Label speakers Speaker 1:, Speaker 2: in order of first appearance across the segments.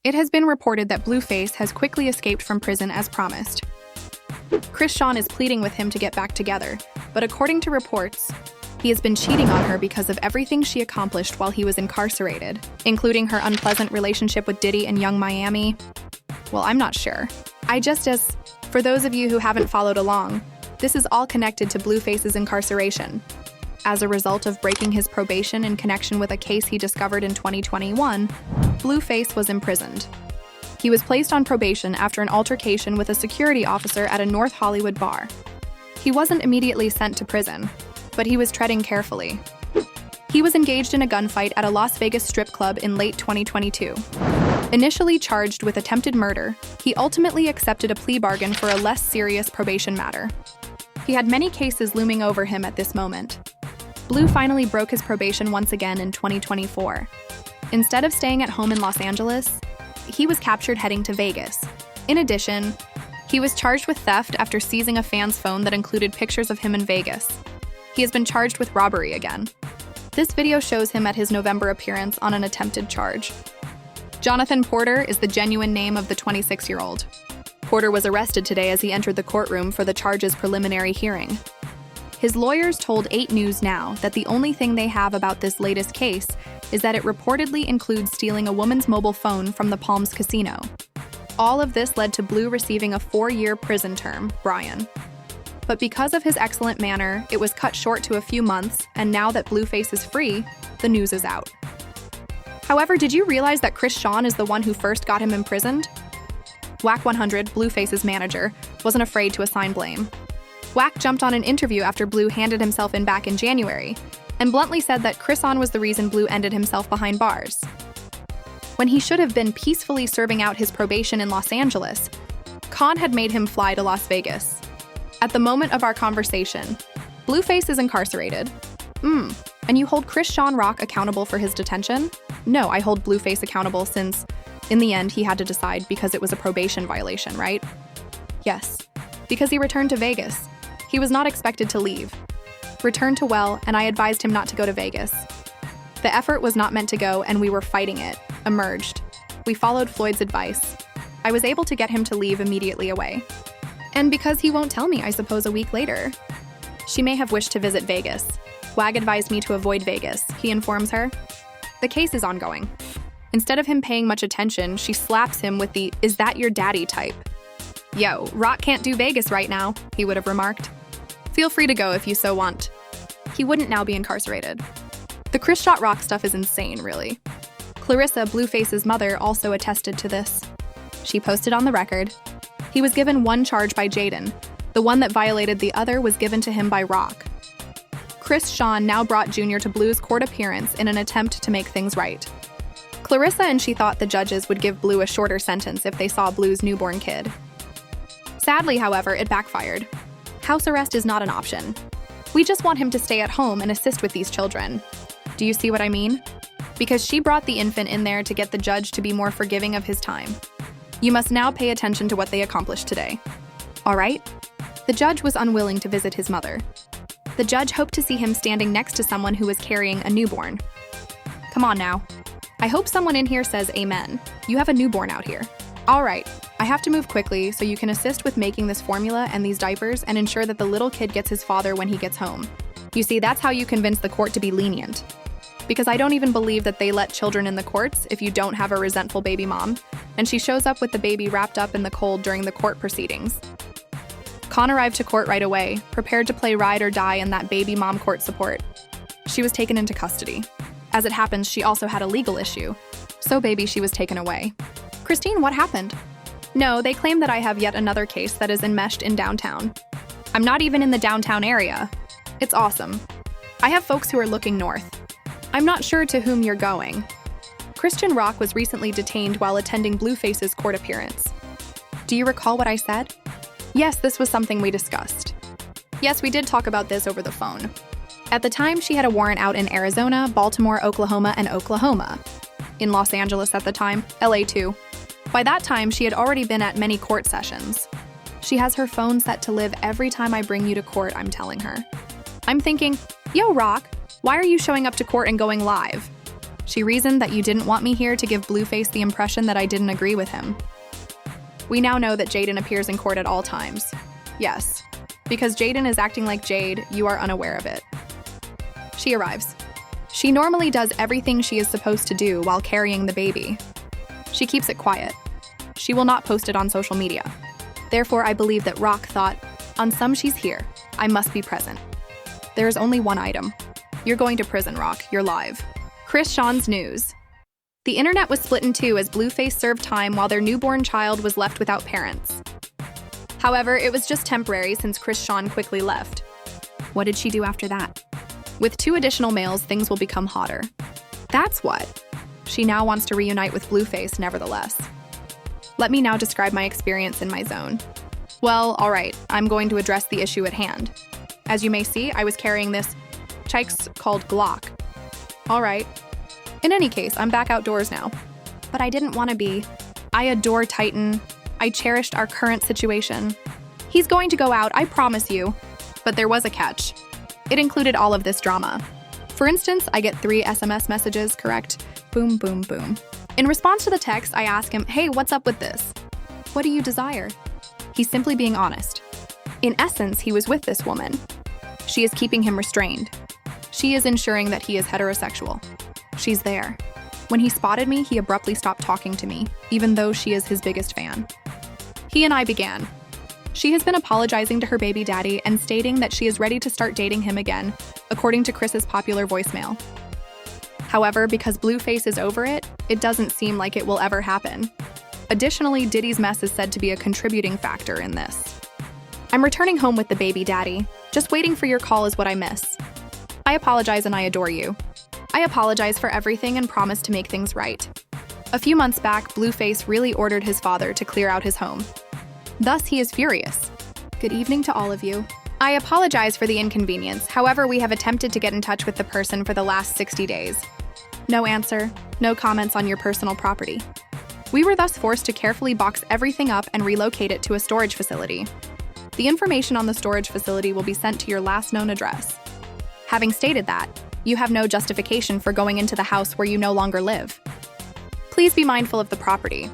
Speaker 1: It has been reported that Blueface has quickly escaped from prison as promised. Chrisean is pleading with him to get back together, but according to reports, he has been cheating on her because of everything she accomplished while he was incarcerated, including her unpleasant relationship with Diddy and Young Miami. Well, I'm not sure. For those of you who haven't followed along, this is all connected to Blueface's incarceration. As a result of breaking his probation in connection with a case he discovered in 2021, Blueface was imprisoned. He was placed on probation after an altercation with a security officer at a North Hollywood bar. He wasn't immediately sent to prison, but he was treading carefully. He was engaged in a gunfight at a Las Vegas strip club in late 2022. Initially charged with attempted murder, he ultimately accepted a plea bargain for a less serious probation matter. He had many cases looming over him at this moment. Blue finally broke his probation once again in 2024. Instead of staying at home in Los Angeles, he was captured heading to Vegas. In addition, he was charged with theft after seizing a fan's phone that included pictures of him in Vegas. He has been charged with robbery again. This video shows him at his November appearance on an attempted charge. Jonathan Porter is the genuine name of the 26-year-old. Porter was arrested today as he entered the courtroom for the charge's preliminary hearing. His lawyers told 8 News Now that the only thing they have about this latest case is that it reportedly includes stealing a woman's mobile phone from the Palms Casino. All of this led to Blue receiving a 4-year prison term, Brian. But because of his excellent manner, it was cut short to a few months, and now that Blueface is free, the news is out. However, did you realize that Chrisean is the one who first got him imprisoned? Wack 100, Blueface's manager, wasn't afraid to assign blame. Wack jumped on an interview after Blue handed himself in back in January, and bluntly said that Chrisean was the reason Blue ended himself behind bars. When he should have been peacefully serving out his probation in Los Angeles, Khan had made him fly to Las Vegas. At the moment of our conversation, Blueface is incarcerated. And you hold Chrisean Rock accountable for his detention? No, I hold Blueface accountable since, in the end, he had to decide because it was a probation violation, right? Yes, because he returned to Vegas. He was not expected to leave. Returned to well, and I advised him not to go to Vegas. The effort was not meant to go, and we were fighting it. Emerged. We followed Floyd's advice. I was able to get him to leave immediately away. And because he won't tell me, I suppose a week later. She may have wished to visit Vegas. Wag advised me to avoid Vegas, he informs her. The case is ongoing. Instead of him paying much attention, she slaps him with the "is that your daddy" type. Yo, Rock can't do Vegas right now, he would have remarked. Feel free to go if you so want. He wouldn't now be incarcerated. The Chris Shot Rock stuff is insane, really. Clarissa, Blueface's mother, also attested to this. She posted on the record, "He was given one charge by Jaden. The one that violated the other was given to him by Rock." Chrisean now brought Junior to Blue's court appearance in an attempt to make things right. Clarissa and she thought the judges would give Blue a shorter sentence if they saw Blue's newborn kid. Sadly, however, it backfired. House arrest is not an option. We just want him to stay at home and assist with these children. Do you see what I mean? Because she brought the infant in there to get the judge to be more forgiving of his time. You must now pay attention to what they accomplished today. All right? The judge was unwilling to visit his mother. The judge hoped to see him standing next to someone who was carrying a newborn. Come on now. I hope someone in here says amen. You have a newborn out here. All right, I have to move quickly so you can assist with making this formula and these diapers and ensure that the little kid gets his father when he gets home. You see, that's how you convince the court to be lenient. Because I don't even believe that they let children in the courts if you don't have a resentful baby mom, and she shows up with the baby wrapped up in the cold during the court proceedings. Khan arrived to court right away, prepared to play ride or die in that baby mom court support. She was taken into custody. As it happens, she also had a legal issue, so baby, she was taken away. Christine, what happened? No, they claim that I have yet another case that is enmeshed in downtown. I'm not even in the downtown area. It's awesome. I have folks who are looking north. I'm not sure to whom you're going. Chrisean Rock was recently detained while attending Blueface's court appearance. Do you recall what I said? Yes, this was something we discussed. Yes, we did talk about this over the phone. At the time, she had a warrant out in Arizona, Baltimore, Oklahoma, and Oklahoma. In Los Angeles at the time, LA too. By that time, she had already been at many court sessions. She has her phone set to live every time I bring you to court, I'm telling her. I'm thinking, yo, Rock, why are you showing up to court and going live? She reasoned that you didn't want me here to give Blueface the impression that I didn't agree with him. We now know that Jaden appears in court at all times. Yes, because Jaden is acting like Jade, you are unaware of it. She arrives. She normally does everything she is supposed to do while carrying the baby. She keeps it quiet. She will not post it on social media. Therefore, I believe that Rock thought, on some she's here, I must be present. There is only one item. You're going to prison, Rock. You're live. Chrisean's news. The internet was split in two as Blueface served time while their newborn child was left without parents. However, it was just temporary since Chrisean quickly left. What did she do after that? With 2 additional males, things will become hotter. That's what. She now wants to reunite with Blueface nevertheless. Let me now describe my experience in my zone. Well, alright, I'm going to address the issue at hand. As you may see, I was carrying this chikes called Glock. Alright. In any case, I'm back outdoors now. But I didn't want to be. I adore Titan. I cherished our current situation. He's going to go out, I promise you. But there was a catch. It included all of this drama. For instance, I get 3 SMS messages, correct? Boom, boom, boom. In response to the text, I ask him, hey, what's up with this? What do you desire? He's simply being honest. In essence, he was with this woman. She is keeping him restrained. She is ensuring that he is heterosexual. She's there. When he spotted me, he abruptly stopped talking to me, even though she is his biggest fan. He and I began. She has been apologizing to her baby daddy and stating that she is ready to start dating him again, according to Chris's popular voicemail. However, because Blueface is over it, it doesn't seem like it will ever happen. Additionally, Diddy's mess is said to be a contributing factor in this. I'm returning home with the baby daddy. Just waiting for your call is what I miss. I apologize and I adore you. I apologize for everything and promise to make things right. A few months back, Blueface really ordered his father to clear out his home. Thus, he is furious. Good evening to all of you. I apologize for the inconvenience. However, we have attempted to get in touch with the person for the last 60 days. No answer, no comments on your personal property. We were thus forced to carefully box everything up and relocate it to a storage facility. The information on the storage facility will be sent to your last known address. Having stated that, you have no justification for going into the house where you no longer live. Please be mindful of the property.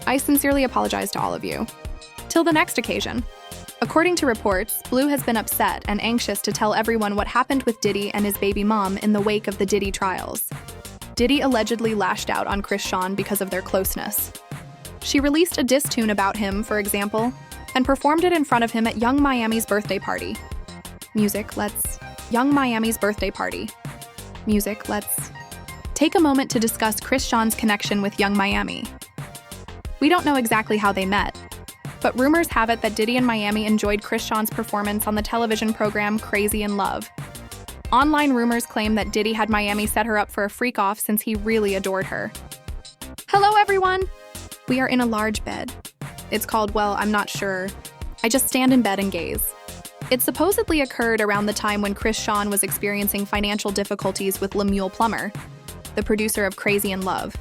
Speaker 1: I sincerely apologize to all of you. Till the next occasion. According to reports, Blue has been upset and anxious to tell everyone what happened with Diddy and his baby mom in the wake of the Diddy trials. Diddy allegedly lashed out on Chrisean because of their closeness. She released a diss tune about him, for example, and performed it in front of him at Young Miami's birthday party. Music, let's... Young Miami's birthday party. Music, let's... Take a moment to discuss Chrisean's connection with Young Miami. We don't know exactly how they met, but rumors have it that Diddy and Miami enjoyed Chrisean's performance on the television program Chrisean Love. Online rumors claim that Diddy had Miami set her up for a freak-off since he really adored her. Hello, everyone! We are in a large bed. It's called, well, I'm not sure. I just stand in bed and gaze. It supposedly occurred around the time when Chrisean was experiencing financial difficulties with Lemuel Plummer, the producer of Chrisean Love.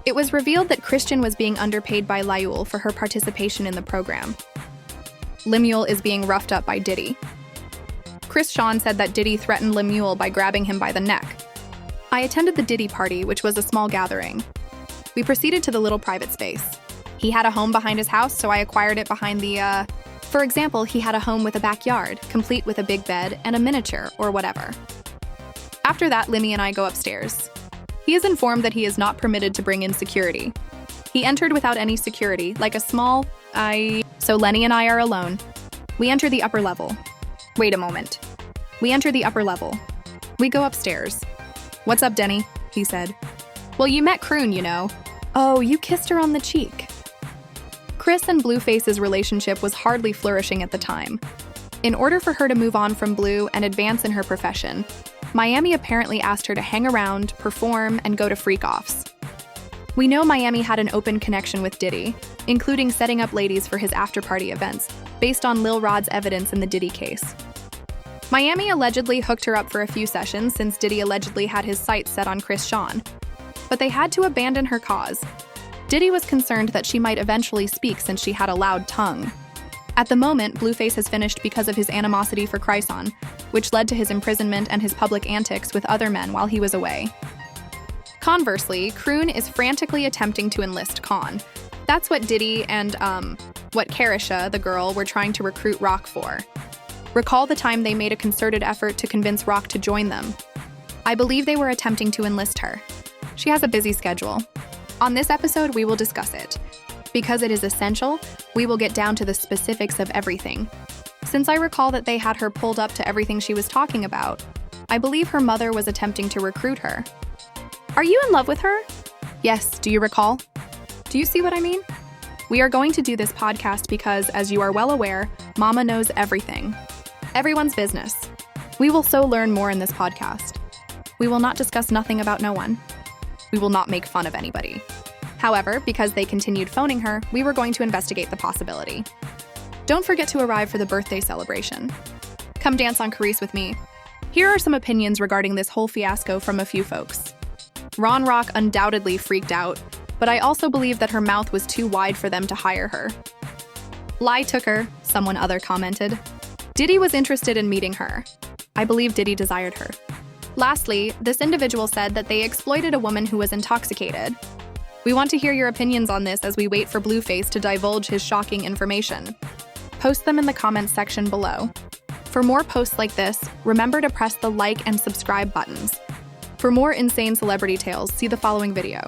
Speaker 1: It was revealed that Christian was being underpaid by Lemuel for her participation in the program. Lemuel is being roughed up by Diddy. Chrisean said that Diddy threatened Lemuel by grabbing him by the neck. I attended the Diddy party, which was a small gathering. We proceeded to the little private space. He had a home behind his house, so I acquired it behind the, For example, he had a home with a backyard, complete with a big bed and a miniature, or whatever. After that, Lemmy and I go upstairs. He is informed that he is not permitted to bring in security. He entered without any security, like a small, So Lenny and I are alone. We enter the upper level. Wait a moment. We enter the upper level. We go upstairs. What's up, Denny? He said. Well, you met Croon, you know. Oh, you kissed her on the cheek. Chris and Blueface's relationship was hardly flourishing at the time. In order for her to move on from Blue and advance in her profession, Miami apparently asked her to hang around, perform, and go to freak-offs. We know Miami had an open connection with Diddy, including setting up ladies for his after-party events, based on Lil Rod's evidence in the Diddy case. Miami allegedly hooked her up for a few sessions since Diddy allegedly had his sights set on Chrisean, but they had to abandon her cause. Diddy was concerned that she might eventually speak since she had a loud tongue. At the moment, Blueface has finished because of his animosity for Chrisean, which led to his imprisonment and his public antics with other men while he was away. Conversely, Croon is frantically attempting to enlist Khan. That's what Diddy and, what Chrisean, the girl, were trying to recruit Rock for. Recall the time they made a concerted effort to convince Rock to join them. I believe they were attempting to enlist her. She has a busy schedule. On this episode, we will discuss it. Because it is essential, we will get down to the specifics of everything. Since I recall that they had her pulled up to everything she was talking about, I believe her mother was attempting to recruit her. Are you in love with her? Yes, do you recall? Do you see what I mean? We are going to do this podcast because, as you are well aware, Mama knows everything. Everyone's business. We will so learn more in this podcast. We will not discuss nothing about no one. We will not make fun of anybody. However, because they continued phoning her, we were going to investigate the possibility. Don't forget to arrive for the birthday celebration. Come dance on Chrisean with me. Here are some opinions regarding this whole fiasco from a few folks. Ron Rock undoubtedly freaked out, but I also believe that her mouth was too wide for them to hire her. Lie took her, someone other commented. Diddy was interested in meeting her. I believe Diddy desired her. Lastly, this individual said that they exploited a woman who was intoxicated. We want to hear your opinions on this as we wait for Blueface to divulge his shocking information. Post them in the comments section below. For more posts like this, remember to press the like and subscribe buttons. For more insane celebrity tales, see the following video.